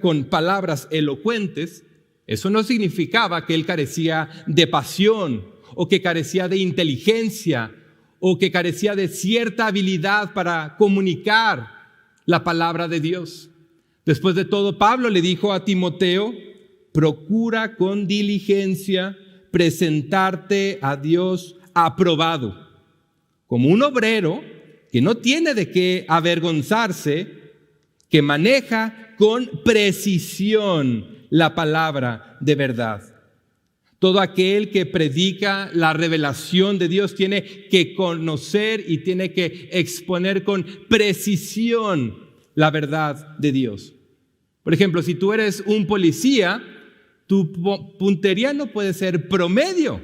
con palabras elocuentes, eso no significaba que él carecía de pasión o que carecía de inteligencia o que carecía de cierta habilidad para comunicar la palabra de Dios. Después de todo, Pablo le dijo a Timoteo: procura con diligencia presentarte a Dios aprobado, como un obrero que no tiene de qué avergonzarse, que maneja con precisión la palabra de verdad. Todo aquel que predica la revelación de Dios tiene que conocer y tiene que exponer con precisión la verdad de Dios. Por ejemplo, si tú eres un policía, tu puntería no puede ser promedio.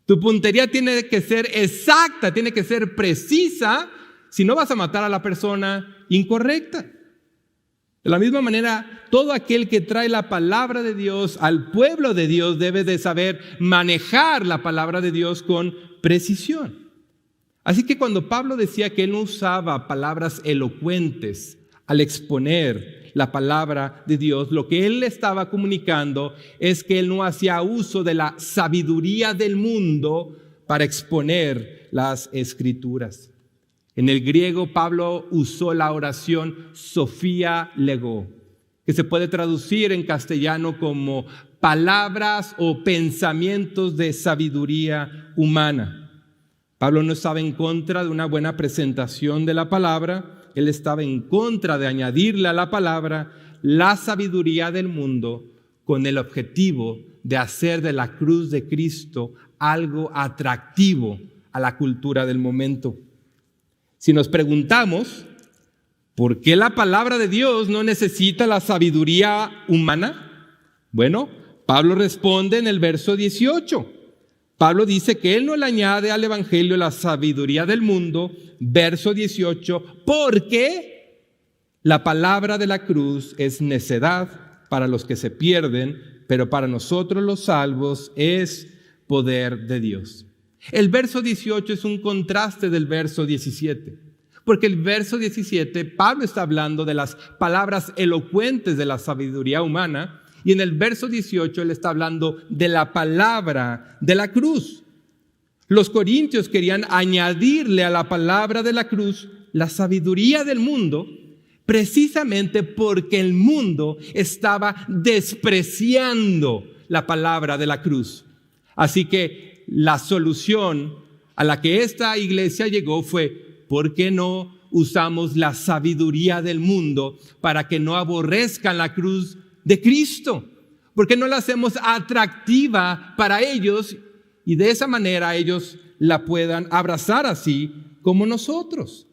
Tu puntería tiene que ser exacta, tiene que ser precisa, si no vas a matar a la persona incorrecta. De la misma manera, todo aquel que trae la palabra de Dios al pueblo de Dios debe de saber manejar la palabra de Dios con precisión. Así que cuando Pablo decía que él no usaba palabras elocuentes al exponer la palabra de Dios, lo que él le estaba comunicando es que él no hacía uso de la sabiduría del mundo para exponer las Escrituras. En el griego, Pablo usó la oración Sofía Lego, que se puede traducir en castellano como palabras o pensamientos de sabiduría humana. Pablo no estaba en contra de una buena presentación de la palabra. Él estaba en contra de añadirle a la palabra la sabiduría del mundo con el objetivo de hacer de la cruz de Cristo algo atractivo a la cultura del momento. Si nos preguntamos, ¿por qué la palabra de Dios no necesita la sabiduría humana? Bueno, Pablo responde en el verso 18. Pablo dice que él no le añade al evangelio la sabiduría del mundo, verso 18, porque la palabra de la cruz es necedad para los que se pierden, pero para nosotros los salvos es poder de Dios. El verso 18 es un contraste del verso 17, porque el verso 17, Pablo está hablando de las palabras elocuentes de la sabiduría humana, y en el verso 18 él está hablando de la palabra de la cruz. Los corintios querían añadirle a la palabra de la cruz la sabiduría del mundo, precisamente porque el mundo estaba despreciando la palabra de la cruz. Así que la solución a la que esta iglesia llegó fue: ¿por qué no usamos la sabiduría del mundo para que no aborrezcan la cruz de Cristo? ¿Por qué no la hacemos atractiva para ellos y de esa manera ellos la puedan abrazar así como nosotros?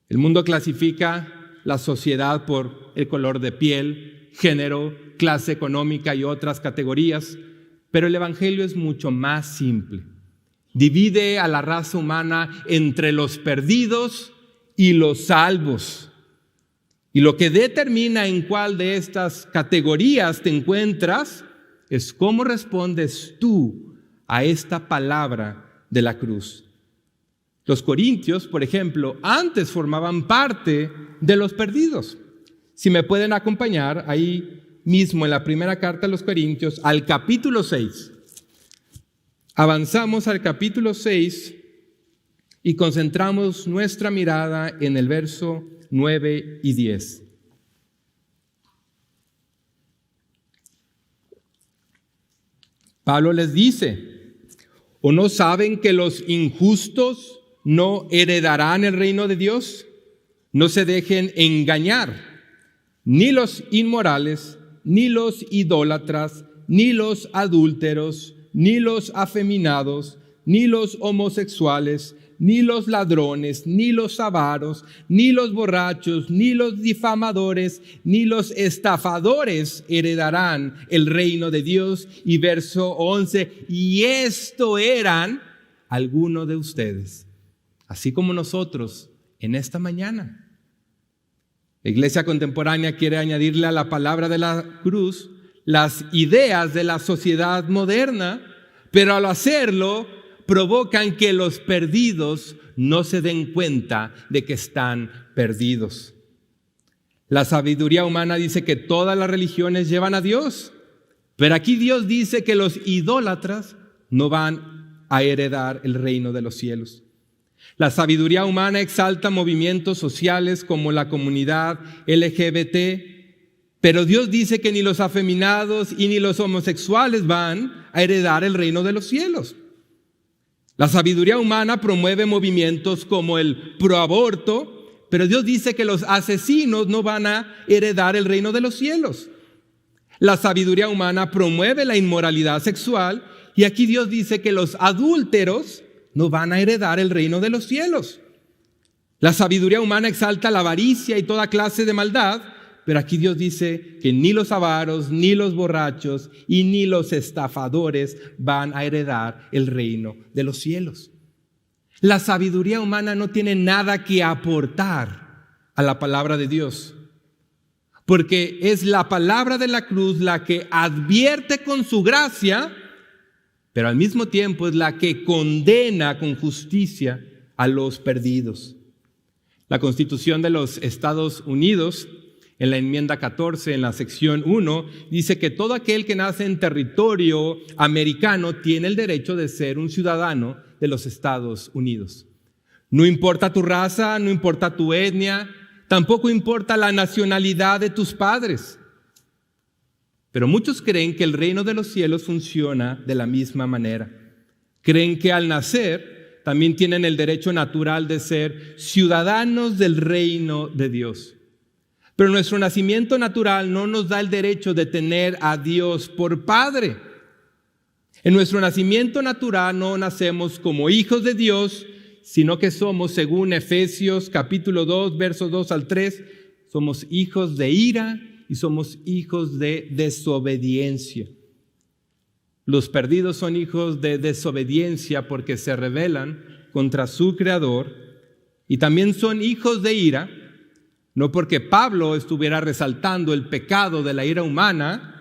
El mundo clasifica la sociedad por el color de piel, género, clase económica y otras categorías, pero el evangelio es mucho más simple. Divide a la raza humana entre los perdidos y los salvos. Y lo que determina en cuál de estas categorías te encuentras es cómo respondes tú a esta palabra de la cruz. Los corintios, por ejemplo, antes formaban parte de los perdidos. Si me pueden acompañar ahí mismo en la primera carta a los Corintios, al capítulo 6. Avanzamos al capítulo 6 y concentramos nuestra mirada en el verso 9 y 10. Pablo les dice: ¿o no saben que los injustos no heredarán el reino de Dios? No se dejen engañar, ni los inmorales, ni los idólatras, ni los adúlteros, ni los afeminados, ni los homosexuales, ni los ladrones, ni los avaros, ni los borrachos, ni los difamadores, ni los estafadores heredarán el reino de Dios. Y verso 11, y esto eran algunos de ustedes, así como nosotros en esta mañana. La iglesia contemporánea quiere añadirle a la palabra de la cruz las ideas de la sociedad moderna, pero al hacerlo provocan que los perdidos no se den cuenta de que están perdidos. La sabiduría humana dice que todas las religiones llevan a Dios, pero aquí Dios dice que los idólatras no van a heredar el reino de los cielos. La sabiduría humana exalta movimientos sociales como la comunidad LGBT, pero Dios dice que ni los afeminados y ni los homosexuales van a heredar el reino de los cielos. La sabiduría humana promueve movimientos como el proaborto, pero Dios dice que los asesinos no van a heredar el reino de los cielos. La sabiduría humana promueve la inmoralidad sexual y aquí Dios dice que los adúlteros no van a heredar el reino de los cielos. La sabiduría humana exalta la avaricia y toda clase de maldad, pero aquí Dios dice que ni los avaros, ni los borrachos y ni los estafadores van a heredar el reino de los cielos. La sabiduría humana no tiene nada que aportar a la palabra de Dios, porque es la palabra de la cruz la que advierte con su gracia, pero al mismo tiempo es la que condena con justicia a los perdidos. La Constitución de los Estados Unidos, en la enmienda 14, en la sección 1, dice que todo aquel que nace en territorio americano tiene el derecho de ser un ciudadano de los Estados Unidos. No importa tu raza, no importa tu etnia, tampoco importa la nacionalidad de tus padres. Pero muchos creen que el reino de los cielos funciona de la misma manera. Creen que al nacer también tienen el derecho natural de ser ciudadanos del reino de Dios. Pero nuestro nacimiento natural no nos da el derecho de tener a Dios por Padre. En nuestro nacimiento natural no nacemos como hijos de Dios, sino que somos, según Efesios capítulo 2, versos 2 al 3, somos hijos de ira y somos hijos de desobediencia. Los perdidos son hijos de desobediencia porque se rebelan contra su Creador, y también son hijos de ira, no porque Pablo estuviera resaltando el pecado de la ira humana,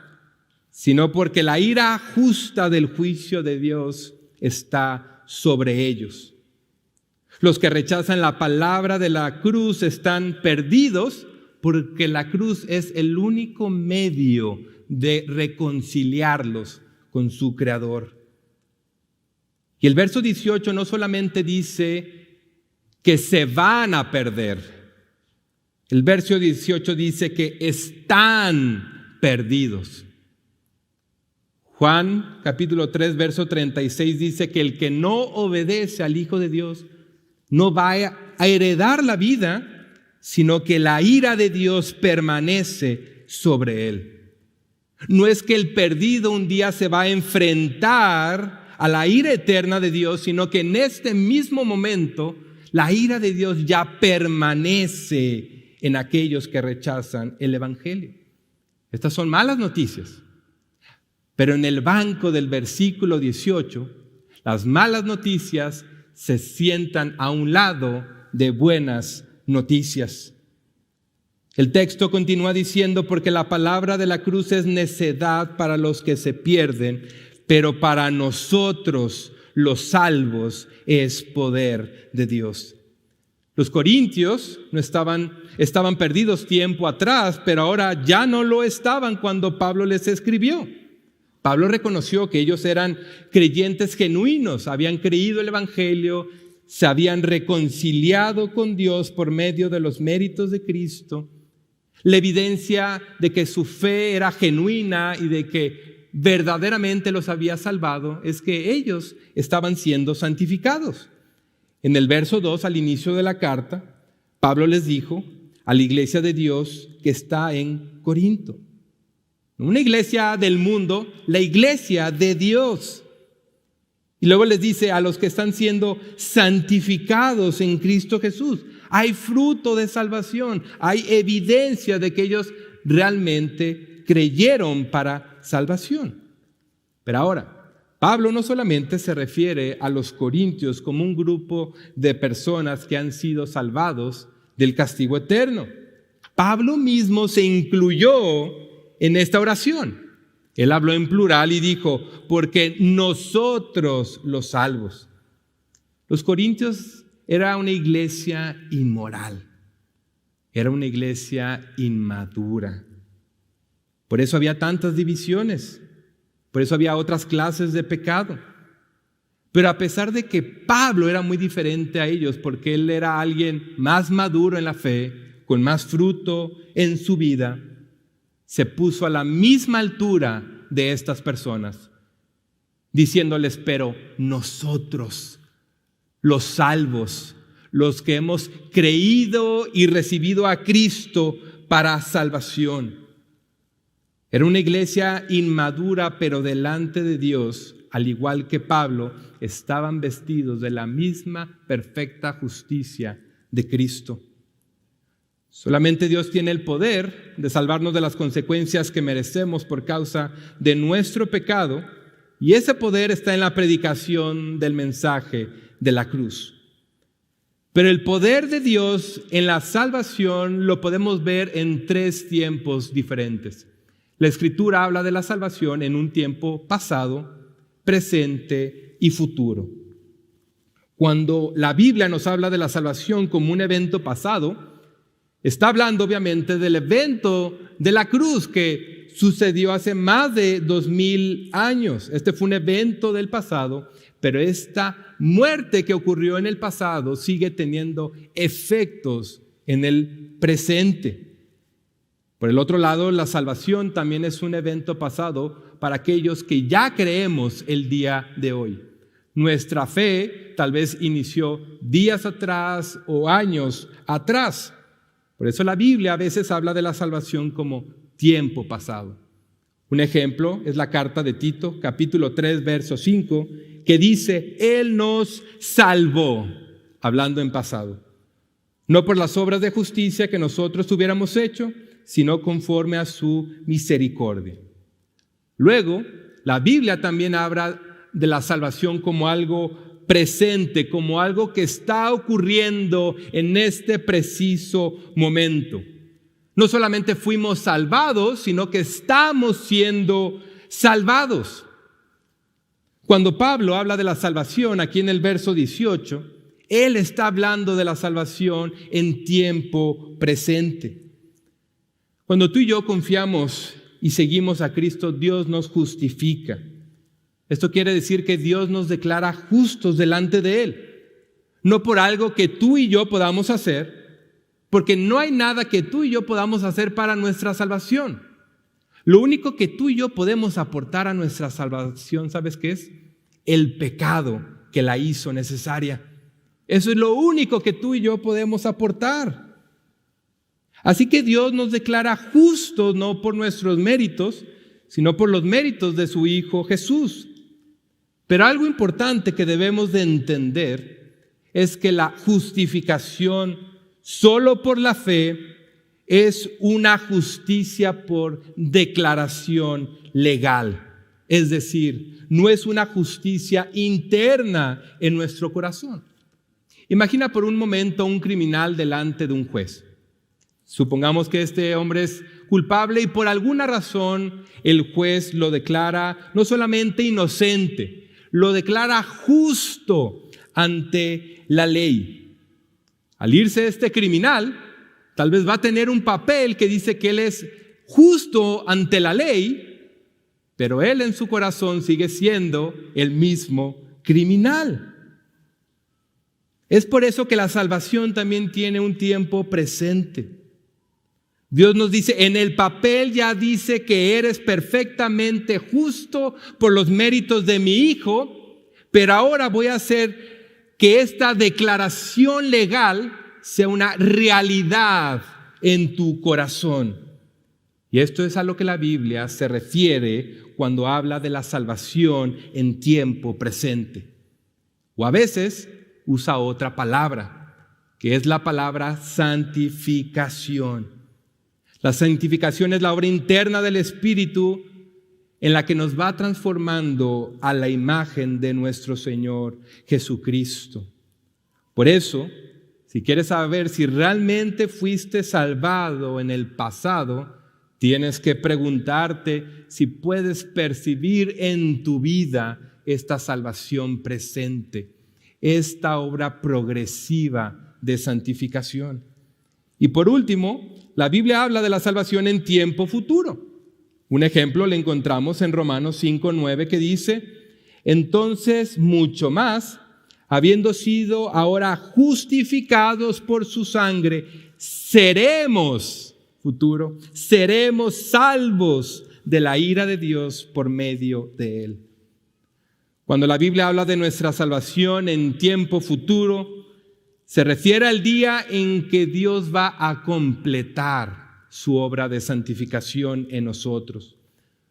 sino porque la ira justa del juicio de Dios está sobre ellos. Los que rechazan la palabra de la cruz están perdidos porque la cruz es el único medio de reconciliarlos con su Creador. Y el verso 18 no solamente dice que se van a perder. El verso 18 dice que están perdidos. Juan capítulo 3, verso 36 dice que el que no obedece al Hijo de Dios no va a heredar la vida, sino que la ira de Dios permanece sobre él. No es que el perdido un día se va a enfrentar a la ira eterna de Dios, sino que en este mismo momento la ira de Dios ya permanece en aquellos que rechazan el Evangelio. Estas son malas noticias. Pero en el banco del versículo 18, las malas noticias se sientan a un lado de buenas noticias. El texto continúa diciendo, porque la palabra de la cruz es necedad para los que se pierden, pero para nosotros los salvos es poder de Dios. Los corintios estaban perdidos tiempo atrás, pero ahora ya no lo estaban cuando Pablo les escribió. Pablo reconoció que ellos eran creyentes genuinos, habían creído el Evangelio, se habían reconciliado con Dios por medio de los méritos de Cristo. La evidencia de que su fe era genuina y de que verdaderamente los había salvado es que ellos estaban siendo santificados. En el verso 2, al inicio de la carta, Pablo les dijo a la iglesia de Dios que está en Corinto. Una iglesia del mundo, la iglesia de Dios. Y luego les dice a los que están siendo santificados en Cristo Jesús. Hay fruto de salvación, hay evidencia de que ellos realmente creyeron para salvación. Pero ahora, Pablo no solamente se refiere a los corintios como un grupo de personas que han sido salvados del castigo eterno. Pablo mismo se incluyó en esta oración. Él habló en plural y dijo, porque nosotros los salvos. Los corintios era una iglesia inmoral. Era una iglesia inmadura. Por eso había tantas divisiones. Por eso había otras clases de pecado. Pero a pesar de que Pablo era muy diferente a ellos, porque él era alguien más maduro en la fe, con más fruto en su vida, se puso a la misma altura de estas personas, diciéndoles: pero nosotros, los salvos, los que hemos creído y recibido a Cristo para salvación. Era una iglesia inmadura, pero delante de Dios, al igual que Pablo, estaban vestidos de la misma perfecta justicia de Cristo. Solamente Dios tiene el poder de salvarnos de las consecuencias que merecemos por causa de nuestro pecado, y ese poder está en la predicación del mensaje de la cruz. Pero el poder de Dios en la salvación lo podemos ver en 3 tiempos diferentes. La Escritura habla de la salvación en un tiempo pasado, presente y futuro. Cuando la Biblia nos habla de la salvación como un evento pasado, está hablando obviamente del evento de la cruz que sucedió hace más de 2000 años. Este fue un evento del pasado, pero esta muerte que ocurrió en el pasado sigue teniendo efectos en el presente. Por el otro lado, la salvación también es un evento pasado para aquellos que ya creemos el día de hoy. Nuestra fe tal vez inició días atrás o años atrás. Por eso la Biblia a veces habla de la salvación como tiempo pasado. Un ejemplo es la carta de Tito, capítulo 3, verso 5, que dice: Él nos salvó, hablando en pasado, no por las obras de justicia que nosotros hubiéramos hecho, sino conforme a su misericordia. Luego, la Biblia también habla de la salvación como algo presente, como algo que está ocurriendo en este preciso momento. No solamente fuimos salvados, sino que estamos siendo salvados. Cuando Pablo habla de la salvación aquí en el verso 18, él está hablando de la salvación en tiempo presente. Cuando tú y yo confiamos y seguimos a Cristo, Dios nos justifica. Esto quiere decir que Dios nos declara justos delante de Él. No por algo que tú y yo podamos hacer, porque no hay nada que tú y yo podamos hacer para nuestra salvación. Lo único que tú y yo podemos aportar a nuestra salvación, ¿sabes qué es? El pecado que la hizo necesaria. Eso es lo único que tú y yo podemos aportar. Así que Dios nos declara justos no por nuestros méritos, sino por los méritos de su Hijo Jesús. Pero algo importante que debemos de entender es que la justificación solo por la fe es una justicia por declaración legal. Es decir, no es una justicia interna en nuestro corazón. Imagina por un momento a un criminal delante de un juez. Supongamos que este hombre es culpable y por alguna razón el juez lo declara no solamente inocente, lo declara justo ante la ley. Al irse este criminal, tal vez va a tener un papel que dice que él es justo ante la ley, pero él en su corazón sigue siendo el mismo criminal. Es por eso que la salvación también tiene un tiempo presente. Dios nos dice, en el papel ya dice que eres perfectamente justo por los méritos de mi Hijo, pero ahora voy a hacer que esta declaración legal sea una realidad en tu corazón. Y esto es a lo que la Biblia se refiere cuando habla de la salvación en tiempo presente. O a veces usa otra palabra, que es la palabra santificación. La santificación es la obra interna del Espíritu en la que nos va transformando a la imagen de nuestro Señor Jesucristo. Por eso, si quieres saber si realmente fuiste salvado en el pasado, tienes que preguntarte si puedes percibir en tu vida esta salvación presente, esta obra progresiva de santificación. Y por último, la Biblia habla de la salvación en tiempo futuro. Un ejemplo le encontramos en Romanos 5:9 que dice: entonces mucho más, habiendo sido ahora justificados por su sangre, seremos salvos de la ira de Dios por medio de él. Cuando la Biblia habla de nuestra salvación en tiempo futuro, se refiere al día en que Dios va a completar su obra de santificación en nosotros.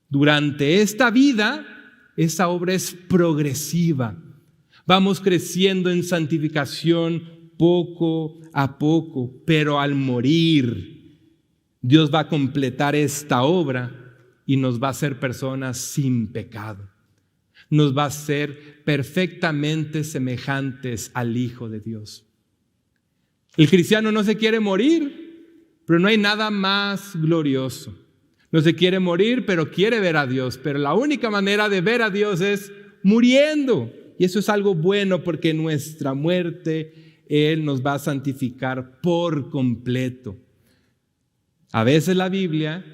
Durante esta vida, esa obra es progresiva. Vamos creciendo en santificación poco a poco, pero al morir, Dios va a completar esta obra y nos va a hacer personas sin pecado. Nos va a hacer perfectamente semejantes al Hijo de Dios. El cristiano no se quiere morir, pero no hay nada más glorioso. No se quiere morir, pero quiere ver a Dios. Pero la única manera de ver a Dios es muriendo. Y eso es algo bueno porque en nuestra muerte Él nos va a santificar por completo. A veces la Biblia,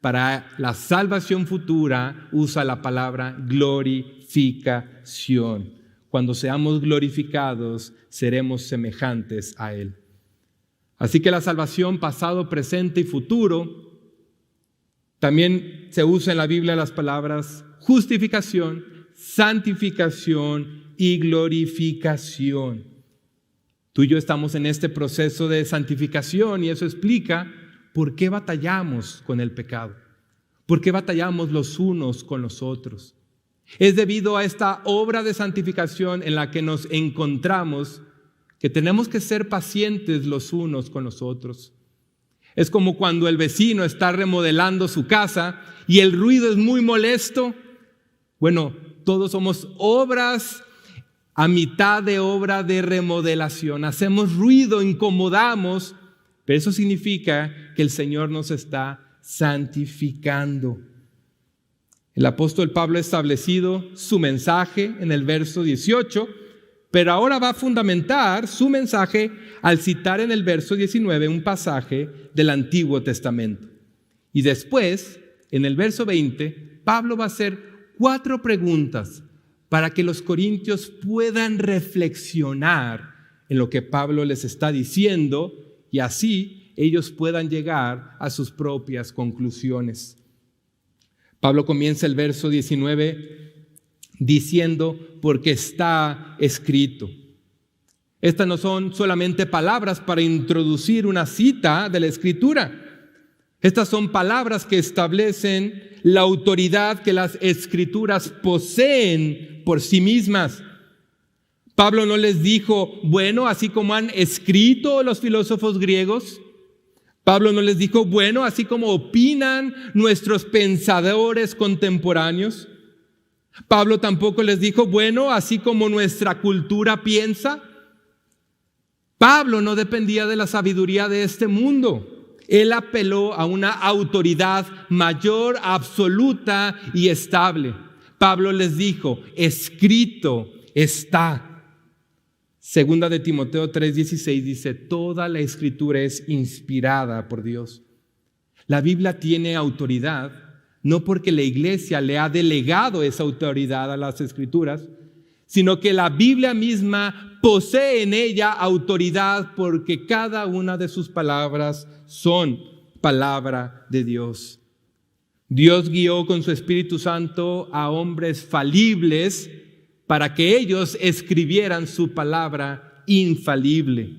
para la salvación futura, usa la palabra glorificación. Cuando seamos glorificados, seremos semejantes a Él. Así que la salvación pasado, presente y futuro, también se usa en la Biblia las palabras justificación, santificación y glorificación. Tú y yo estamos en este proceso de santificación y eso explica por qué batallamos con el pecado, por qué batallamos los unos con los otros. Es debido a esta obra de santificación en la que nos encontramos que tenemos que ser pacientes los unos con los otros. Es como cuando el vecino está remodelando su casa y el ruido es muy molesto. Bueno, todos somos obras a mitad de obra de remodelación. Hacemos ruido, incomodamos, pero eso significa que el Señor nos está santificando. El apóstol Pablo ha establecido su mensaje en el verso 18, pero ahora va a fundamentar su mensaje al citar en el verso 19 un pasaje del Antiguo Testamento. Y después, en el verso 20, Pablo va a hacer 4 preguntas para que los corintios puedan reflexionar en lo que Pablo les está diciendo y así ellos puedan llegar a sus propias conclusiones. Pablo comienza el verso 19 diciendo, porque está escrito. Estas no son solamente palabras para introducir una cita de la Escritura. Estas son palabras que establecen la autoridad que las Escrituras poseen por sí mismas. Pablo no les dijo, bueno, así como han escrito los filósofos griegos. Pablo no les dijo, bueno, así como opinan nuestros pensadores contemporáneos. Pablo tampoco les dijo, bueno, así como nuestra cultura piensa. Pablo no dependía de la sabiduría de este mundo. Él apeló a una autoridad mayor, absoluta y estable. Pablo les dijo, escrito está. Segunda de Timoteo 3:16 dice, toda la escritura es inspirada por Dios. La Biblia tiene autoridad, no porque la iglesia le ha delegado esa autoridad a las escrituras, sino que la Biblia misma posee en ella autoridad porque cada una de sus palabras son palabra de Dios. Dios guió con su Espíritu Santo a hombres falibles para que ellos escribieran su palabra infalible.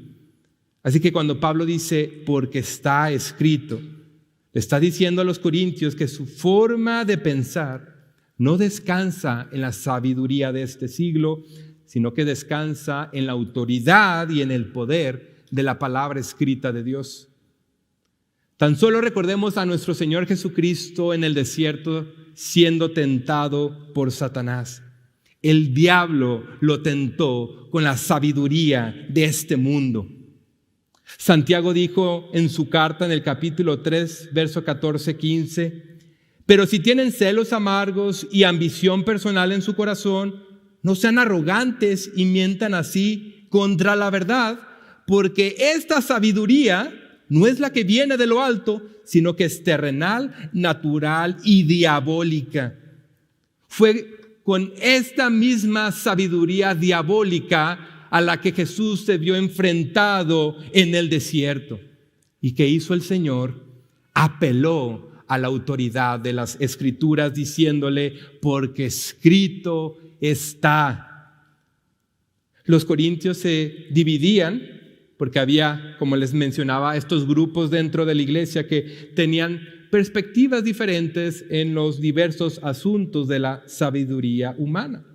Así que cuando Pablo dice, porque está escrito, le está diciendo a los corintios que su forma de pensar no descansa en la sabiduría de este siglo, sino que descansa en la autoridad y en el poder de la palabra escrita de Dios. Tan solo recordemos a nuestro Señor Jesucristo en el desierto siendo tentado por Satanás. El diablo lo tentó con la sabiduría de este mundo. Santiago dijo en su carta en el capítulo 3, verso 14-15, pero si tienen celos amargos y ambición personal en su corazón, no sean arrogantes y mientan así contra la verdad, porque esta sabiduría no es la que viene de lo alto, sino que es terrenal, natural y diabólica. Fue con esta misma sabiduría diabólica a la que Jesús se vio enfrentado en el desierto. ¿Y qué hizo el Señor? Apeló a la autoridad de las Escrituras diciéndole, porque escrito está. Los corintios se dividían porque había, como les mencionaba, estos grupos dentro de la iglesia que tenían perspectivas diferentes en los diversos asuntos de la sabiduría humana.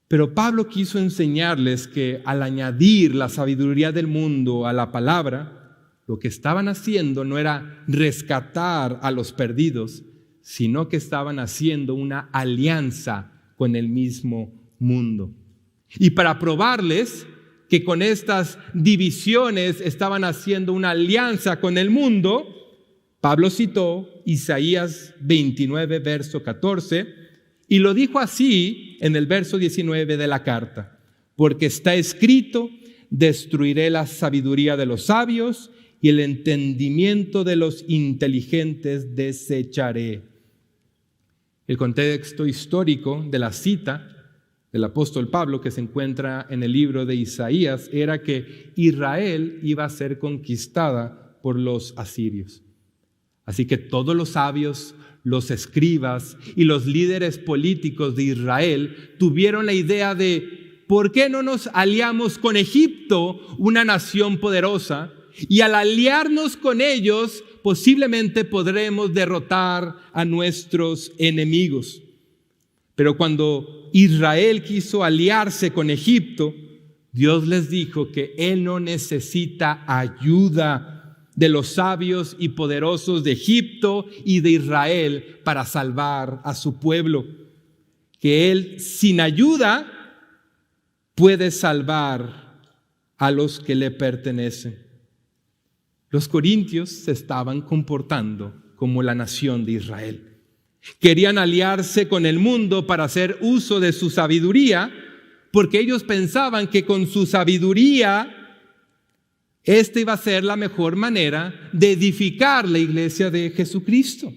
Pero Pablo quiso enseñarles que al añadir la sabiduría del mundo a la palabra, lo que estaban haciendo no era rescatar a los perdidos, sino que estaban haciendo una alianza con el mismo mundo. Y para probarles que con estas divisiones estaban haciendo una alianza con el mundo, Pablo citó Isaías 29, verso 14, y lo dijo así en el verso 19 de la carta: porque está escrito, destruiré la sabiduría de los sabios y el entendimiento de los inteligentes desecharé. El contexto histórico de la cita del apóstol Pablo, que se encuentra en el libro de Isaías, era que Israel iba a ser conquistada por los asirios. Así que todos los sabios, los escribas y los líderes políticos de Israel tuvieron la idea de ¿por qué no nos aliamos con Egipto, una nación poderosa? Y al aliarnos con ellos, posiblemente podremos derrotar a nuestros enemigos. Pero cuando Israel quiso aliarse con Egipto, Dios les dijo que Él no necesita ayuda de los sabios y poderosos de Egipto y de Israel para salvar a su pueblo. Que Él sin ayuda puede salvar a los que le pertenecen. Los corintios se estaban comportando como la nación de Israel. Querían aliarse con el mundo para hacer uso de su sabiduría, porque ellos pensaban que con su sabiduría esta iba a ser la mejor manera de edificar la iglesia de Jesucristo.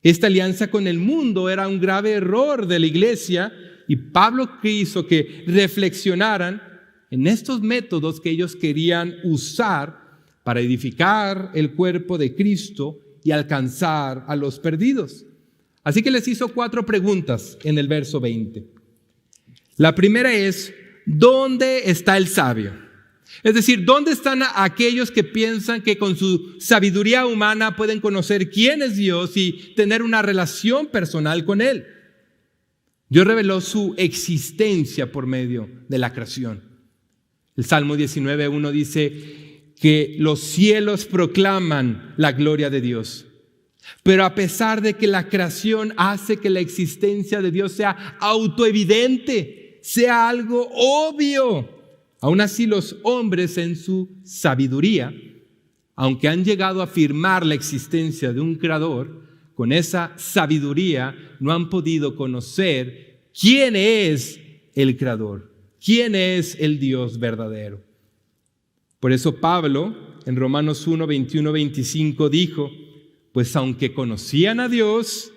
Esta alianza con el mundo era un grave error de la iglesia, y Pablo quiso que reflexionaran en estos métodos que ellos querían usar para edificar el cuerpo de Cristo y alcanzar a los perdidos. Así que les hizo 4 preguntas en el verso 20. La primera es, ¿dónde está el sabio? Es decir, ¿dónde están aquellos que piensan que con su sabiduría humana pueden conocer quién es Dios y tener una relación personal con Él? Dios reveló su existencia por medio de la creación. El Salmo 19:1 dice que los cielos proclaman la gloria de Dios. Pero a pesar de que la creación hace que la existencia de Dios sea autoevidente, sea algo obvio, aún así los hombres en su sabiduría, aunque han llegado a afirmar la existencia de un creador, con esa sabiduría no han podido conocer quién es el creador, quién es el Dios verdadero. Por eso Pablo en Romanos 1, 21, 25 dijo, pues aunque conocían a Dios,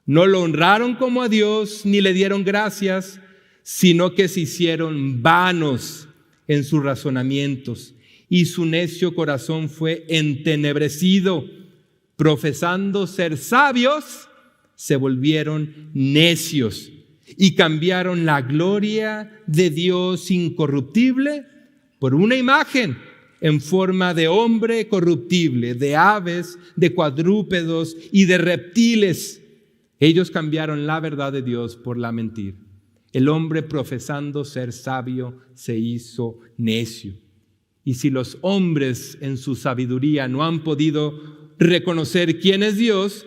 no lo honraron como a Dios ni le dieron gracias, sino que se hicieron vanos en sus razonamientos y su necio corazón fue entenebrecido. Profesando ser sabios, se volvieron necios y cambiaron la gloria de Dios incorruptible por una imagen en forma de hombre corruptible, de aves, de cuadrúpedos y de reptiles. Ellos cambiaron la verdad de Dios por la mentira. El hombre profesando ser sabio se hizo necio. Y si los hombres en su sabiduría no han podido reconocer quién es Dios,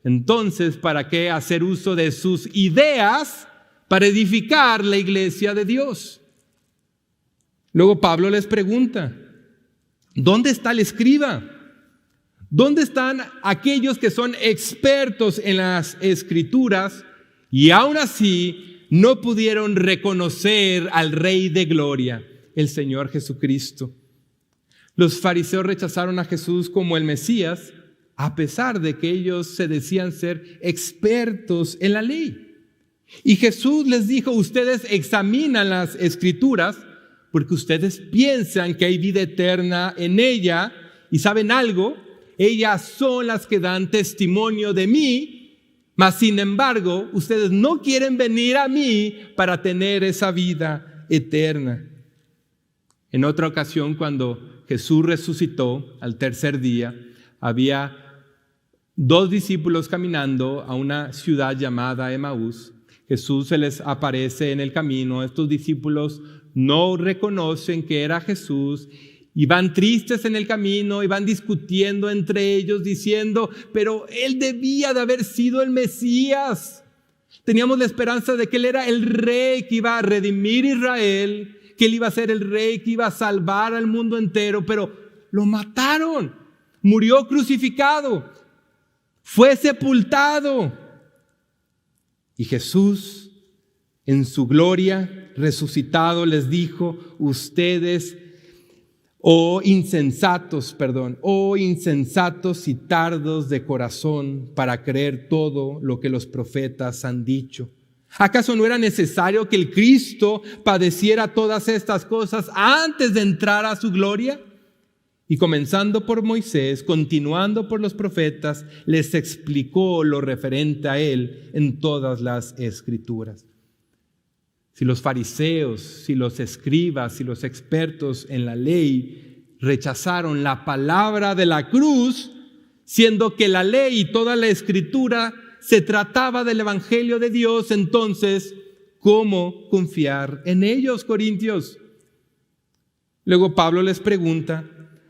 entonces ¿para qué hacer uso de sus ideas para edificar la iglesia de Dios? Luego Pablo les pregunta, ¿dónde está el escriba? ¿Dónde están aquellos que son expertos en las Escrituras y aún así no pudieron reconocer al Rey de Gloria, el Señor Jesucristo? Los fariseos rechazaron a Jesús como el Mesías, a pesar de que ellos se decían ser expertos en la ley. Y Jesús les dijo: ustedes examinan las Escrituras porque ustedes piensan que hay vida eterna en ella, y ¿saben algo? Ellas son las que dan testimonio de mí, mas sin embargo ustedes no quieren venir a mí para tener esa vida eterna. En otra ocasión, cuando Jesús resucitó al tercer día, había 2 discípulos caminando a una ciudad llamada Emaús. Jesús se les aparece en el camino. Estos discípulos no reconocen que era Jesús y van tristes en el camino y van discutiendo entre ellos diciendo: pero él debía de haber sido el Mesías. Teníamos la esperanza de que él era el rey que iba a redimir a Israel, que él iba a ser el rey que iba a salvar al mundo entero, pero lo mataron. Murió crucificado, fue sepultado. Y Jesús, en su gloria, resucitado, les dijo: ustedes, oh insensatos y tardos de corazón para creer todo lo que los profetas han dicho. ¿Acaso no era necesario que el Cristo padeciera todas estas cosas antes de entrar a su gloria? Y comenzando por Moisés, continuando por los profetas, les explicó lo referente a él en todas las Escrituras. Si los fariseos, si los escribas, si los expertos en la ley rechazaron la palabra de la cruz, siendo que la ley y toda la Escritura se trataba del Evangelio de Dios, entonces, ¿cómo confiar en ellos, corintios? Luego Pablo les pregunta: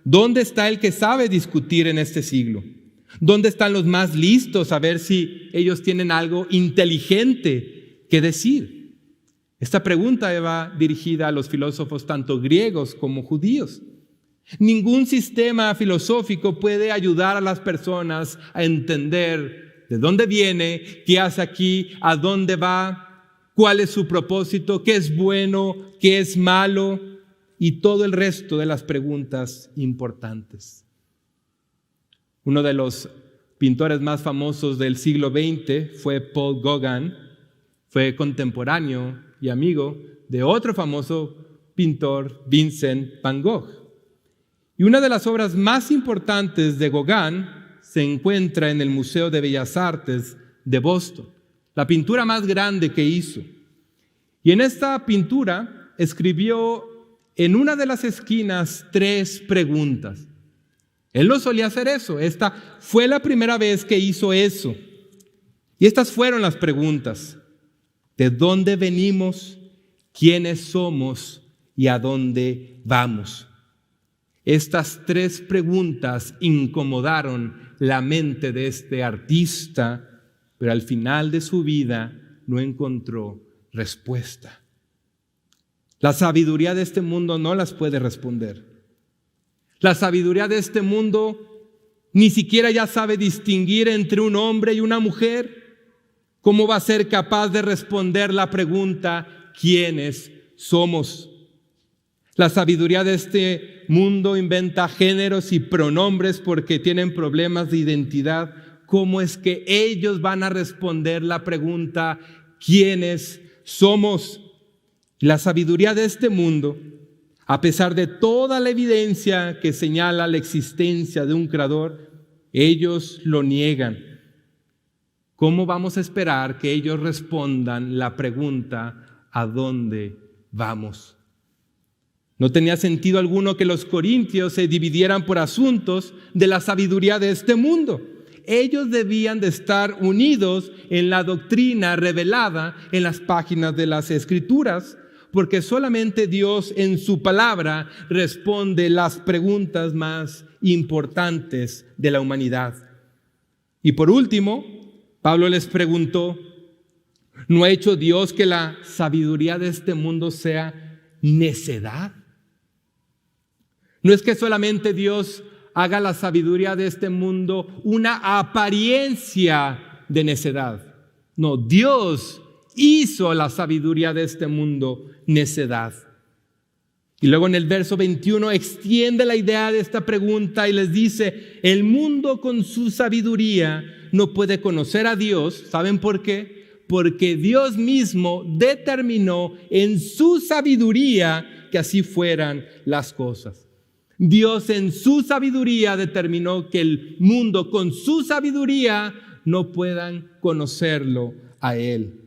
¿dónde está el que sabe discutir en este siglo? ¿Dónde están los más listos a ver si ellos tienen algo inteligente que decir? Esta pregunta va dirigida a los filósofos tanto griegos como judíos. Ningún sistema filosófico puede ayudar a las personas a entender de dónde viene, qué hace aquí, a dónde va, cuál es su propósito, qué es bueno, qué es malo y todo el resto de las preguntas importantes. Uno de los pintores más famosos del siglo XX fue Paul Gauguin. Fue contemporáneo y amigo de otro famoso pintor, Vincent van Gogh. Y una de las obras más importantes de Gauguin se encuentra en el Museo de Bellas Artes de Boston, la pintura más grande que hizo. Y en esta pintura escribió en una de las esquinas 3 preguntas. Él no solía hacer eso. Esta fue la primera vez que hizo eso. Y estas fueron las preguntas: ¿de dónde venimos? ¿Quiénes somos? ¿Y a dónde vamos? Estas 3 preguntas incomodaron la mente de este artista, pero al final de su vida no encontró respuesta. La sabiduría de este mundo no las puede responder. La sabiduría de este mundo ni siquiera ya sabe distinguir entre un hombre y una mujer. ¿Cómo va a ser capaz de responder la pregunta: ¿quiénes somos? La sabiduría de este mundo inventa géneros y pronombres porque tienen problemas de identidad. ¿Cómo es que ellos van a responder la pregunta: ¿quiénes somos? La sabiduría de este mundo, a pesar de toda la evidencia que señala la existencia de un creador, ellos lo niegan. ¿Cómo vamos a esperar que ellos respondan la pregunta: ¿a dónde vamos? No tenía sentido alguno que los corintios se dividieran por asuntos de la sabiduría de este mundo. Ellos debían de estar unidos en la doctrina revelada en las páginas de las Escrituras, porque solamente Dios en su palabra responde las preguntas más importantes de la humanidad. Y por último, Pablo les preguntó: ¿no ha hecho Dios que la sabiduría de este mundo sea necedad? No es que solamente Dios haga la sabiduría de este mundo una apariencia de necedad. No, Dios hizo la sabiduría de este mundo necedad. Y luego en el verso 21 extiende la idea de esta pregunta y les dice, el mundo con su sabiduría no puede conocer a Dios. ¿Saben por qué? Porque Dios mismo determinó en su sabiduría que así fueran las cosas. Dios en su sabiduría determinó que el mundo con su sabiduría no puedan conocerlo a Él.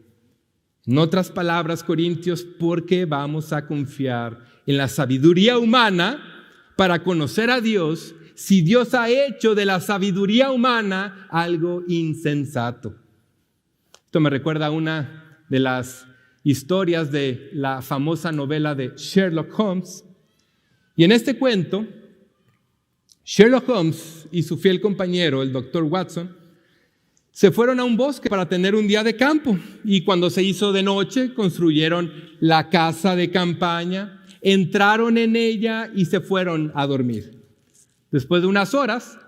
En otras palabras, Corintios, porque vamos a confiar en la sabiduría humana para conocer a Dios si Dios ha hecho de la sabiduría humana algo insensato. Esto me recuerda a una de las historias de la famosa novela de Sherlock Holmes. Y en este cuento, Sherlock Holmes y su fiel compañero, el doctor Watson, se fueron a un bosque para tener un día de campo. Y cuando se hizo de noche, construyeron la casa de campaña, entraron en ella y se fueron a dormir. Después de unas horas,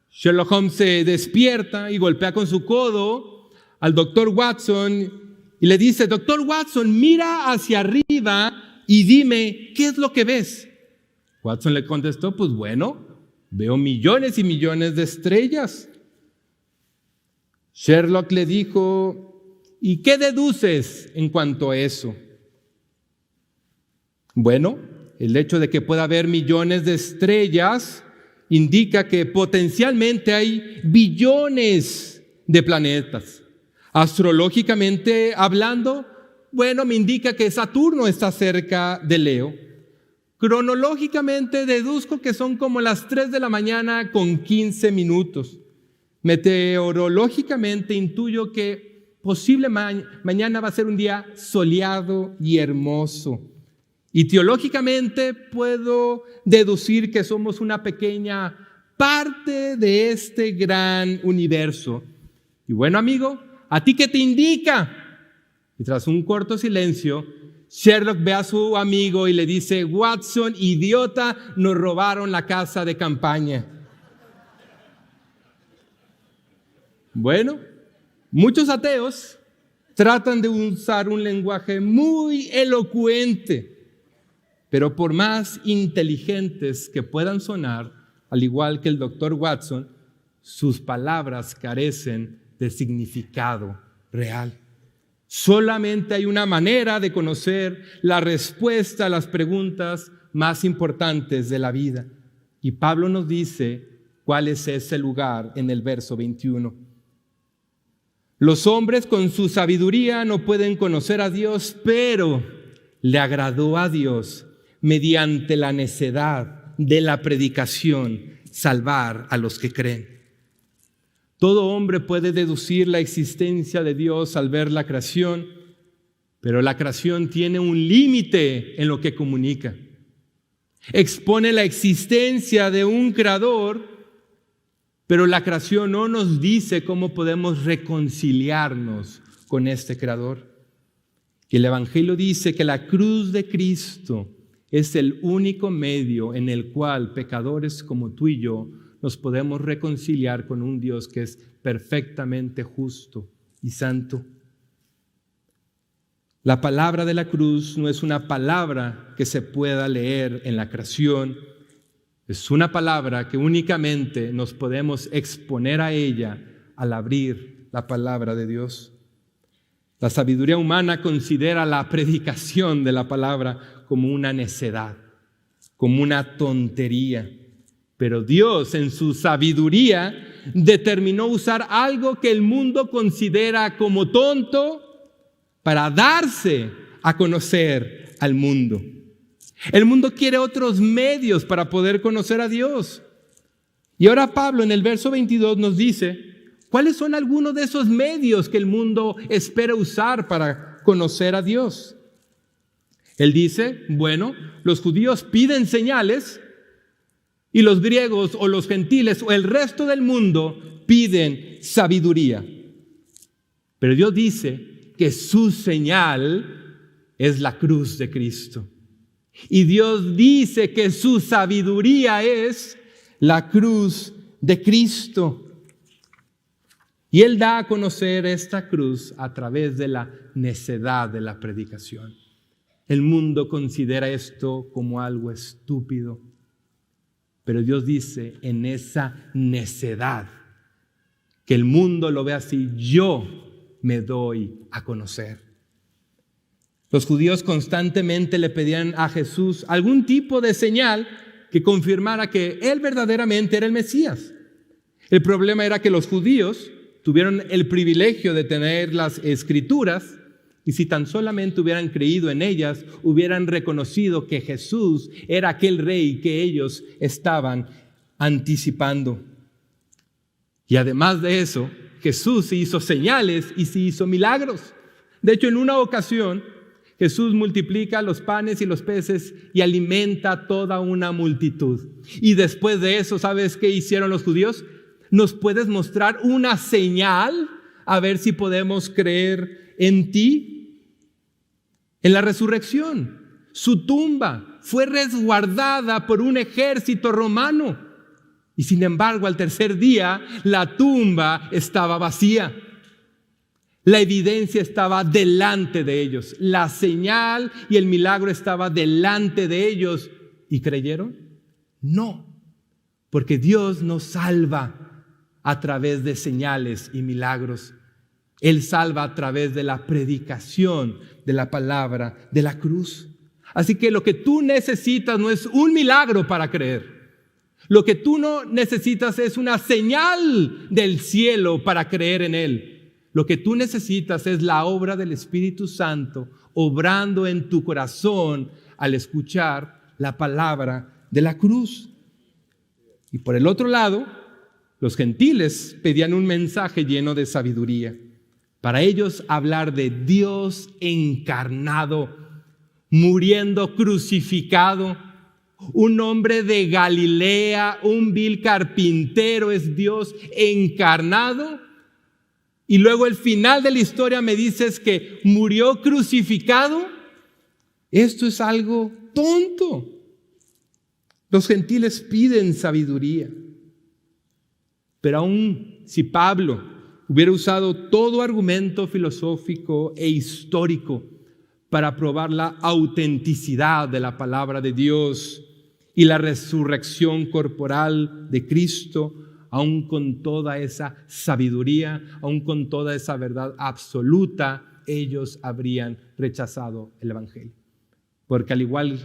Sherlock Holmes se despierta y golpea con su codo al doctor Watson y le dice, doctor Watson, mira hacia arriba y dime, ¿qué es lo que ves? Watson le contestó, pues bueno, veo millones y millones de estrellas. Sherlock le dijo, ¿y qué deduces en cuanto a eso? Bueno, el hecho de que pueda haber millones de estrellas indica que potencialmente hay billones de planetas. Astrológicamente hablando, bueno, me indica que Saturno está cerca de Leo. Cronológicamente deduzco que son como las 3 de la mañana con 15 minutos. Meteorológicamente intuyo que mañana va a ser un día soleado y hermoso. Y teológicamente puedo deducir que somos una pequeña parte de este gran universo. Y bueno, amigo, ¿a ti qué te indica? Y tras un corto silencio, Sherlock ve a su amigo y le dice, Watson, idiota, nos robaron la casa de campaña. Bueno, muchos ateos tratan de usar un lenguaje muy elocuente, pero por más inteligentes que puedan sonar, al igual que el doctor Watson, sus palabras carecen de significado real. Solamente hay una manera de conocer la respuesta a las preguntas más importantes de la vida. Y Pablo nos dice cuál es ese lugar en el verso 21. Los hombres con su sabiduría no pueden conocer a Dios, pero le agradó a Dios mediante la necedad de la predicación salvar a los que creen. Todo hombre puede deducir la existencia de Dios al ver la creación, pero la creación tiene un límite en lo que comunica. Expone la existencia de un creador, pero la creación no nos dice cómo podemos reconciliarnos con este creador. Y el Evangelio dice que la cruz de Cristo es el único medio en el cual pecadores como tú y yo nos podemos reconciliar con un Dios que es perfectamente justo y santo. La palabra de la cruz no es una palabra que se pueda leer en la creación. Es una palabra que únicamente nos podemos exponer a ella al abrir la palabra de Dios. La sabiduría humana considera la predicación de la palabra como una necedad, como una tontería. Pero Dios en su sabiduría determinó usar algo que el mundo considera como tonto para darse a conocer al mundo. El mundo quiere otros medios para poder conocer a Dios. Y ahora Pablo en el verso 22 nos dice, ¿cuáles son algunos de esos medios que el mundo espera usar para conocer a Dios? Él dice, bueno, los judíos piden señales y los griegos o los gentiles o el resto del mundo piden sabiduría. Pero Dios dice que su señal es la cruz de Cristo. Y Dios dice que su sabiduría es la cruz de Cristo. Y Él da a conocer esta cruz a través de la necedad de la predicación. El mundo considera esto como algo estúpido. Pero Dios dice, en esa necedad, que el mundo lo ve así, yo me doy a conocer. Los judíos constantemente le pedían a Jesús algún tipo de señal que confirmara que Él verdaderamente era el Mesías. El problema era que los judíos tuvieron el privilegio de tener las Escrituras, y si tan solamente hubieran creído en ellas, hubieran reconocido que Jesús era aquel rey que ellos estaban anticipando. Y además de eso, Jesús se hizo señales y se hizo milagros. De hecho, en una ocasión, Jesús multiplica los panes y los peces y alimenta a toda una multitud. Y después de eso, ¿sabes qué hicieron los judíos? ¿Nos puedes mostrar una señal a ver si podemos creer en ti? En la resurrección, su tumba fue resguardada por un ejército romano. Y sin embargo, al tercer día, la tumba estaba vacía. La evidencia estaba delante de ellos. La señal y el milagro estaba delante de ellos. ¿Y creyeron? No, porque Dios nos salva a través de señales y milagros. Él salva a través de la predicación de la palabra de la cruz. Así que lo que tú necesitas no es un milagro para creer. Lo que tú no necesitas es una señal del cielo para creer en Él. Lo que tú necesitas es la obra del Espíritu Santo obrando en tu corazón al escuchar la palabra de la cruz. Y por el otro lado, los gentiles pedían un mensaje lleno de sabiduría. Para ellos hablar de Dios encarnado, muriendo crucificado, un hombre de Galilea, un vil carpintero es Dios encarnado. Y luego el final de la historia me dices que murió crucificado. Esto es algo tonto. Los gentiles piden sabiduría. Pero aun si Pablo hubiera usado todo argumento filosófico e histórico para probar la autenticidad de la palabra de Dios y la resurrección corporal de Cristo, aun con toda esa sabiduría, aun con toda esa verdad absoluta, ellos habrían rechazado el Evangelio. Porque al igual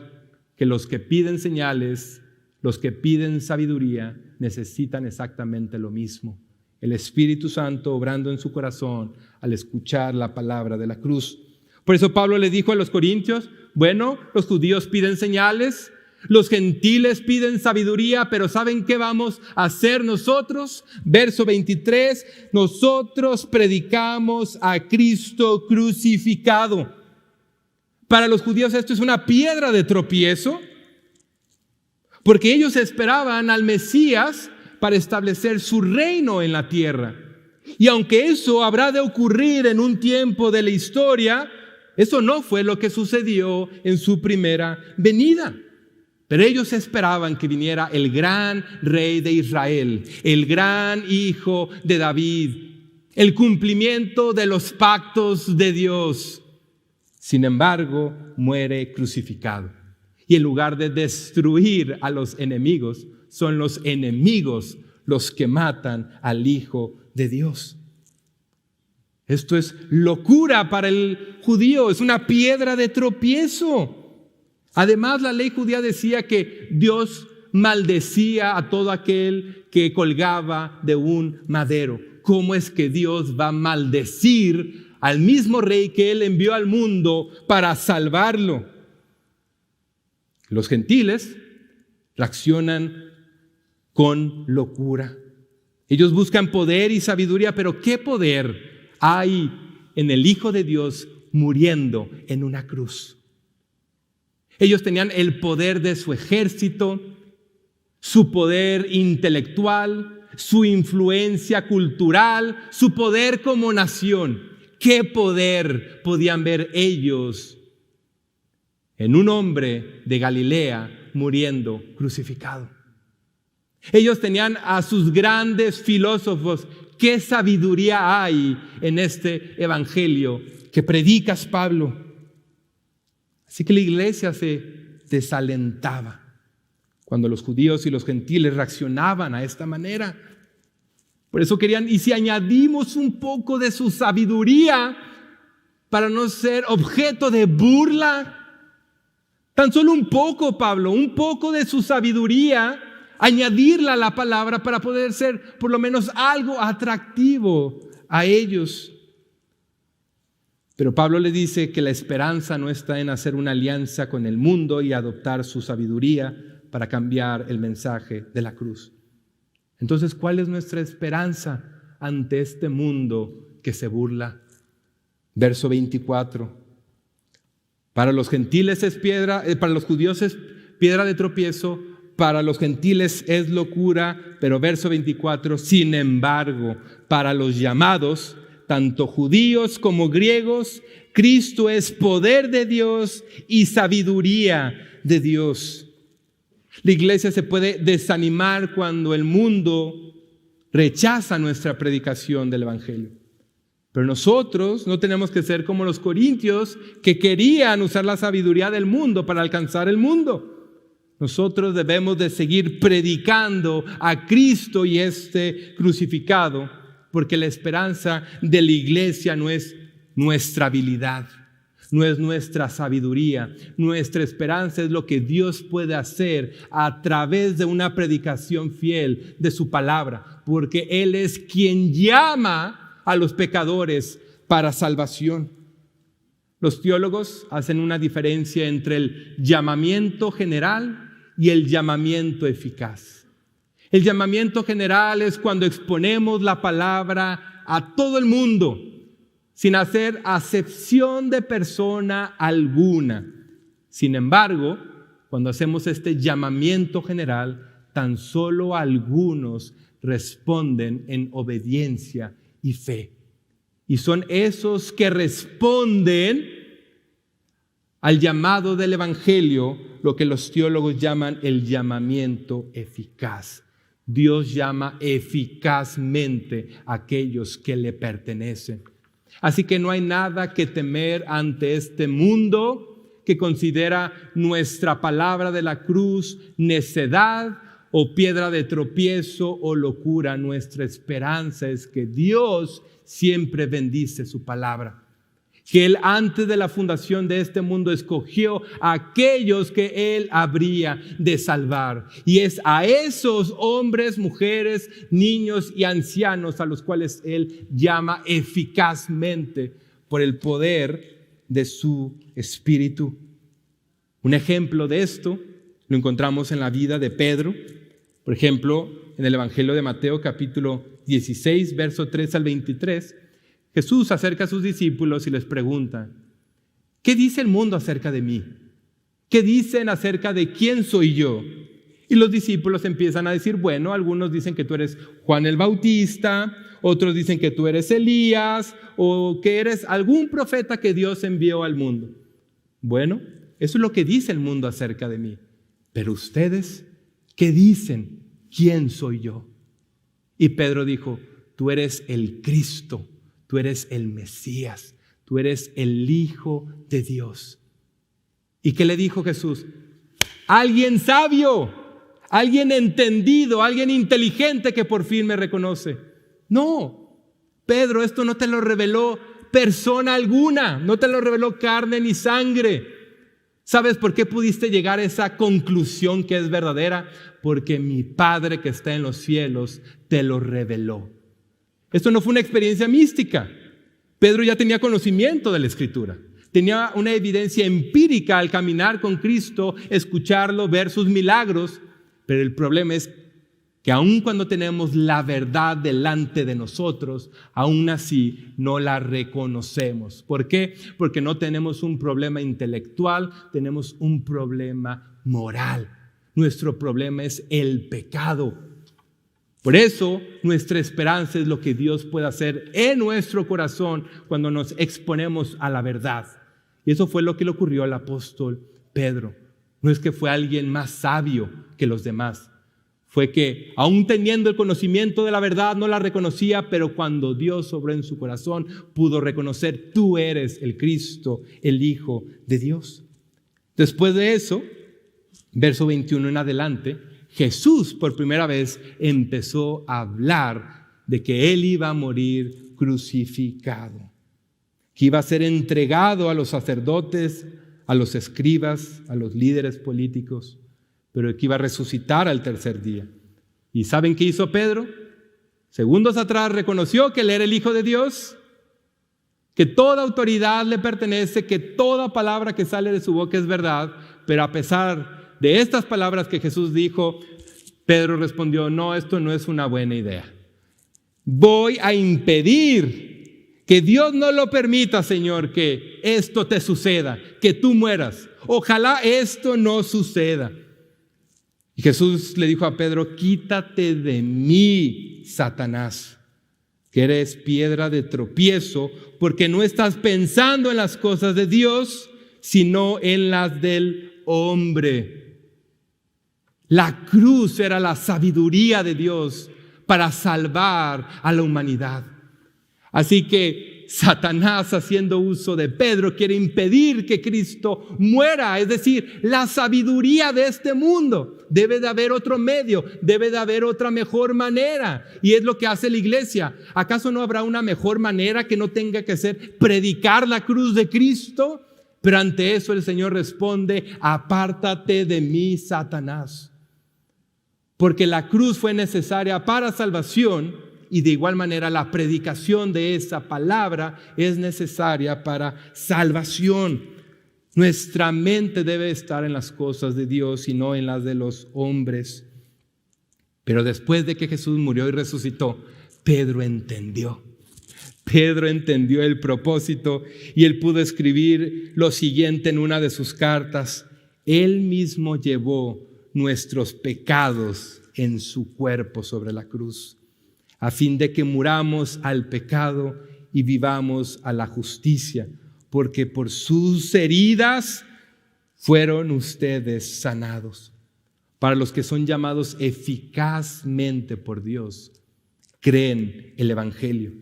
que los que piden señales, los que piden sabiduría necesitan exactamente lo mismo. El Espíritu Santo obrando en su corazón al escuchar la palabra de la cruz. Por eso Pablo le dijo a los corintios, bueno, los judíos piden señales, los gentiles piden sabiduría, pero ¿saben qué vamos a hacer nosotros? Verso 23, nosotros predicamos a Cristo crucificado. Para los judíos esto es una piedra de tropiezo, porque ellos esperaban al Mesías para establecer su reino en la tierra. Y aunque eso habrá de ocurrir en un tiempo de la historia, eso no fue lo que sucedió en su primera venida. Pero ellos esperaban que viniera el gran rey de Israel, el gran hijo de David, el cumplimiento de los pactos de Dios. Sin embargo, muere crucificado. Y en lugar de destruir a los enemigos, son los enemigos los que matan al Hijo de Dios. Esto es locura para el judío, es una piedra de tropiezo. Además, la ley judía decía que Dios maldecía a todo aquel que colgaba de un madero. ¿Cómo es que Dios va a maldecir al mismo rey que Él envió al mundo para salvarlo? Los gentiles reaccionan con locura. Ellos buscan poder y sabiduría, pero ¿qué poder hay en el Hijo de Dios muriendo en una cruz? Ellos tenían el poder de su ejército, su poder intelectual, su influencia cultural, su poder como nación. ¿Qué poder podían ver ellos en un hombre de Galilea muriendo crucificado? Ellos tenían a sus grandes filósofos. ¿Qué sabiduría hay en este evangelio que predicas, Pablo? Así que la iglesia se desalentaba cuando los judíos y los gentiles reaccionaban a esta manera. Por eso querían, y si añadimos un poco de su sabiduría para no ser objeto de burla, tan solo un poco, Pablo, un poco de su sabiduría, añadirla a la palabra para poder ser por lo menos algo atractivo a ellos. Pero Pablo le dice que la esperanza no está en hacer una alianza con el mundo y adoptar su sabiduría para cambiar el mensaje de la cruz. Entonces, ¿cuál es nuestra esperanza ante este mundo que se burla? Verso 24. Para los gentiles es piedra, para los judíos es piedra de tropiezo, para los gentiles es locura, pero verso 24, sin embargo, para los llamados, tanto judíos como griegos, Cristo es poder de Dios y sabiduría de Dios. La iglesia se puede desanimar cuando el mundo rechaza nuestra predicación del evangelio. Pero nosotros no tenemos que ser como los corintios que querían usar la sabiduría del mundo para alcanzar el mundo. Nosotros debemos de seguir predicando a Cristo y este crucificado, porque la esperanza de la iglesia no es nuestra habilidad, no es nuestra sabiduría. Nuestra esperanza es lo que Dios puede hacer a través de una predicación fiel de su palabra, porque Él es quien llama a los pecadores para salvación. Los teólogos hacen una diferencia entre el llamamiento general y el llamamiento eficaz. El llamamiento general es cuando exponemos la palabra a todo el mundo, sin hacer acepción de persona alguna. Sin embargo, cuando hacemos este llamamiento general, tan solo algunos responden en obediencia y fe. Y son esos que responden al llamado del evangelio, lo que los teólogos llaman el llamamiento eficaz. Dios llama eficazmente a aquellos que le pertenecen. Así que no hay nada que temer ante este mundo que considera nuestra palabra de la cruz necedad o piedra de tropiezo o locura. Nuestra esperanza es que Dios siempre bendice su palabra, que Él antes de la fundación de este mundo escogió a aquellos que Él habría de salvar. Y es a esos hombres, mujeres, niños y ancianos a los cuales Él llama eficazmente por el poder de su Espíritu. Un ejemplo de esto lo encontramos en la vida de Pedro. Por ejemplo, en el Evangelio de Mateo capítulo 16, verso 3 al 23, Jesús acerca a sus discípulos y les pregunta: ¿qué dice el mundo acerca de mí? ¿Qué dicen acerca de quién soy yo? Y los discípulos empiezan a decir, bueno, algunos dicen que tú eres Juan el Bautista, otros dicen que tú eres Elías o que eres algún profeta que Dios envió al mundo. Bueno, eso es lo que dice el mundo acerca de mí. Pero ustedes, ¿qué dicen? ¿Quién soy yo? Y Pedro dijo, tú eres el Cristo. Tú eres el Mesías, tú eres el Hijo de Dios. ¿Y qué le dijo Jesús? Alguien sabio, alguien entendido, alguien inteligente que por fin me reconoce. No, Pedro, esto no te lo reveló persona alguna, no te lo reveló carne ni sangre. ¿Sabes por qué pudiste llegar a esa conclusión que es verdadera? Porque mi Padre que está en los cielos te lo reveló. Esto no fue una experiencia mística. Pedro ya tenía conocimiento de la Escritura. Tenía una evidencia empírica al caminar con Cristo, escucharlo, ver sus milagros. Pero el problema es que aun cuando tenemos la verdad delante de nosotros, aún así no la reconocemos. ¿Por qué? Porque no tenemos un problema intelectual, tenemos un problema moral. Nuestro problema es el pecado. Por eso, nuestra esperanza es lo que Dios puede hacer en nuestro corazón cuando nos exponemos a la verdad. Y eso fue lo que le ocurrió al apóstol Pedro. No es que fue alguien más sabio que los demás. Fue que, aún teniendo el conocimiento de la verdad, no la reconocía, pero cuando Dios obró en su corazón, pudo reconocer, tú eres el Cristo, el Hijo de Dios. Después de eso, verso 21 en adelante, Jesús por primera vez empezó a hablar de que Él iba a morir crucificado, que iba a ser entregado a los sacerdotes, a los escribas, a los líderes políticos, pero que iba a resucitar al tercer día. ¿Y saben qué hizo Pedro? Segundos atrás reconoció que Él era el Hijo de Dios, que toda autoridad le pertenece, que toda palabra que sale de su boca es verdad, pero a pesar de estas palabras que Jesús dijo, Pedro respondió: no, esto no es una buena idea. Voy a impedir, que Dios no lo permita, Señor, que esto te suceda, que tú mueras. Ojalá esto no suceda. Y Jesús le dijo a Pedro: quítate de mí, Satanás, que eres piedra de tropiezo, porque no estás pensando en las cosas de Dios, sino en las del hombre. La cruz era la sabiduría de Dios para salvar a la humanidad. Así que Satanás, haciendo uso de Pedro, quiere impedir que Cristo muera. Es decir, la sabiduría de este mundo. Debe de haber otro medio, debe de haber otra mejor manera. Y es lo que hace la iglesia. ¿Acaso no habrá una mejor manera que no tenga que ser predicar la cruz de Cristo? Pero ante eso el Señor responde: apártate de mí, Satanás. Porque la cruz fue necesaria para salvación, y de igual manera la predicación de esa palabra es necesaria para salvación. Nuestra mente debe estar en las cosas de Dios y no en las de los hombres. Pero después de que Jesús murió y resucitó, Pedro entendió. Pedro entendió el propósito y él pudo escribir lo siguiente en una de sus cartas: Él mismo llevó nuestros pecados en su cuerpo sobre la cruz, a fin de que muramos al pecado y vivamos a la justicia, porque por sus heridas fueron ustedes sanados. Para los que son llamados eficazmente por Dios, creen el Evangelio.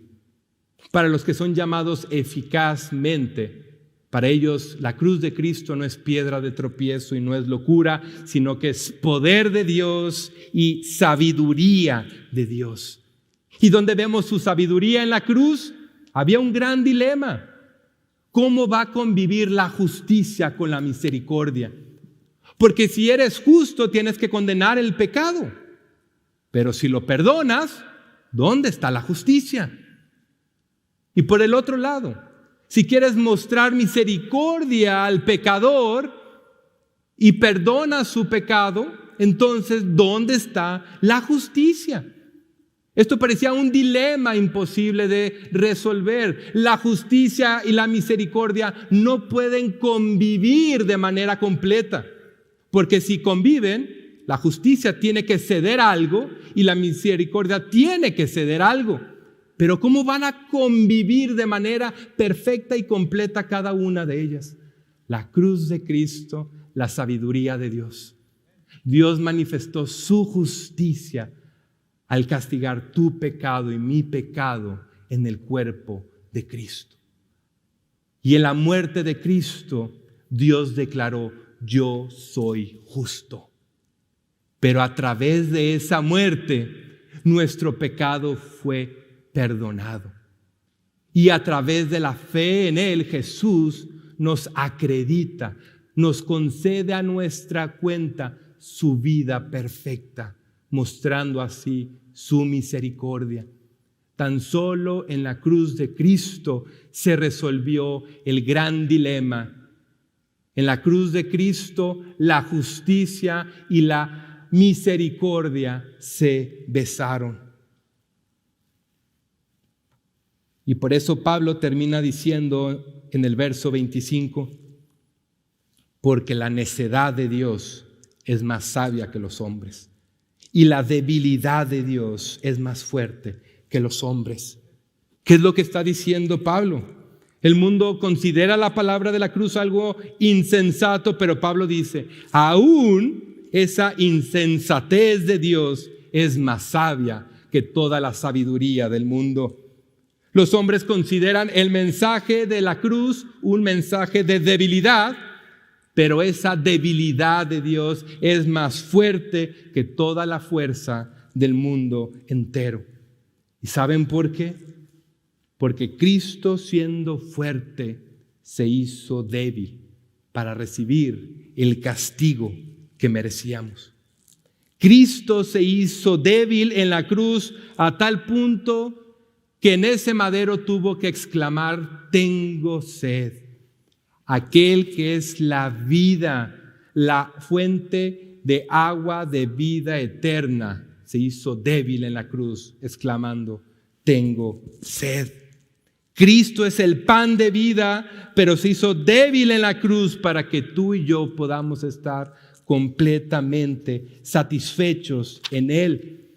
Para los que son llamados eficazmente, para ellos la cruz de Cristo no es piedra de tropiezo y no es locura, sino que es poder de Dios y sabiduría de Dios. Y donde vemos su sabiduría en la cruz, había un gran dilema. ¿Cómo va a convivir la justicia con la misericordia? Porque si eres justo, tienes que condenar el pecado. Pero si lo perdonas, ¿dónde está la justicia? Y por el otro lado, si quieres mostrar misericordia al pecador y perdonas su pecado, entonces ¿dónde está la justicia? Esto parecía un dilema imposible de resolver. La justicia y la misericordia no pueden convivir de manera completa, porque si conviven, la justicia tiene que ceder algo y la misericordia tiene que ceder algo. Pero ¿cómo van a convivir de manera perfecta y completa cada una de ellas? La cruz de Cristo, la sabiduría de Dios. Dios manifestó su justicia al castigar tu pecado y mi pecado en el cuerpo de Cristo. Y en la muerte de Cristo, Dios declaró: yo soy justo. Pero a través de esa muerte, nuestro pecado fue perdonado. Y a través de la fe en Él, Jesús nos acredita, nos concede a nuestra cuenta su vida perfecta, mostrando así su misericordia. Tan solo en la cruz de Cristo se resolvió el gran dilema. En la cruz de Cristo, la justicia y la misericordia se besaron. Y por eso Pablo termina diciendo en el verso 25: porque la necedad de Dios es más sabia que los hombres, y la debilidad de Dios es más fuerte que los hombres. ¿Qué es lo que está diciendo Pablo? El mundo considera la palabra de la cruz algo insensato, pero Pablo dice: aún esa insensatez de Dios es más sabia que toda la sabiduría del mundo. Los hombres consideran el mensaje de la cruz un mensaje de debilidad, pero esa debilidad de Dios es más fuerte que toda la fuerza del mundo entero. ¿Y saben por qué? Porque Cristo, siendo fuerte, se hizo débil para recibir el castigo que merecíamos. Cristo se hizo débil en la cruz a tal punto que en ese madero tuvo que exclamar: tengo sed. Aquel que es la vida, la fuente de agua de vida eterna, se hizo débil en la cruz, exclamando: tengo sed. Cristo es el pan de vida, pero se hizo débil en la cruz para que tú y yo podamos estar completamente satisfechos en Él.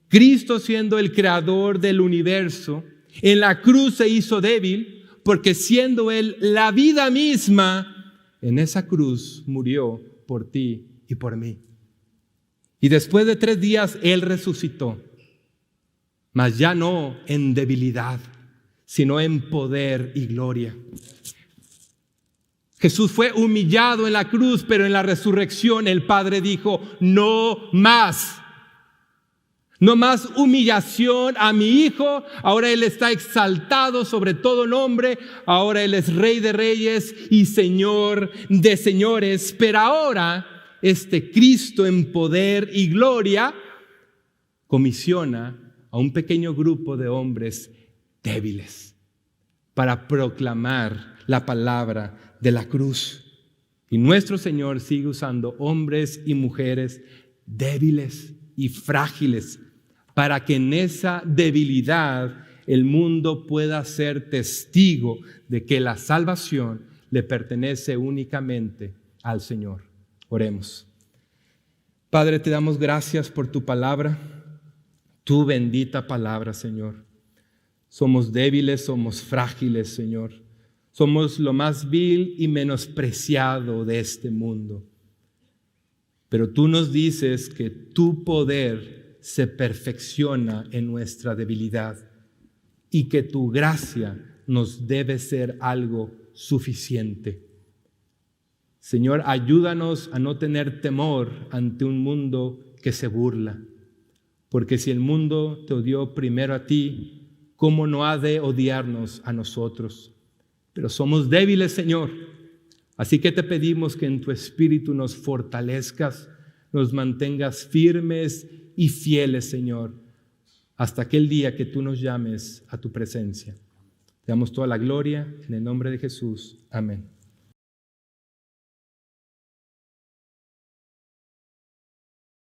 Cristo, siendo el creador del universo, en la cruz se hizo débil porque, siendo Él la vida misma, en esa cruz murió por ti y por mí. Y después de 3 días Él resucitó, mas ya no en debilidad, sino en poder y gloria. Jesús fue humillado en la cruz, pero en la resurrección el Padre dijo: no más. No más humillación a mi Hijo. Ahora Él está exaltado sobre todo nombre. Ahora Él es Rey de reyes y Señor de señores. Pero ahora este Cristo en poder y gloria comisiona a un pequeño grupo de hombres débiles para proclamar la palabra de la cruz. Y nuestro Señor sigue usando hombres y mujeres débiles y frágiles para que en esa debilidad el mundo pueda ser testigo de que la salvación le pertenece únicamente al Señor. Oremos. Padre, te damos gracias por tu palabra, tu bendita palabra, Señor. Somos débiles, somos frágiles, Señor. Somos lo más vil y menospreciado de este mundo. Pero tú nos dices que tu poder se perfecciona en nuestra debilidad y que tu gracia nos debe ser algo suficiente. Señor, ayúdanos a no tener temor ante un mundo que se burla, porque si el mundo te odió primero a ti, ¿cómo no ha de odiarnos a nosotros? Pero somos débiles, Señor. Así que te pedimos que en tu espíritu nos fortalezcas, nos mantengas firmes y fieles, Señor, hasta aquel día que tú nos llames a tu presencia. Te damos toda la gloria en el nombre de Jesús. Amén.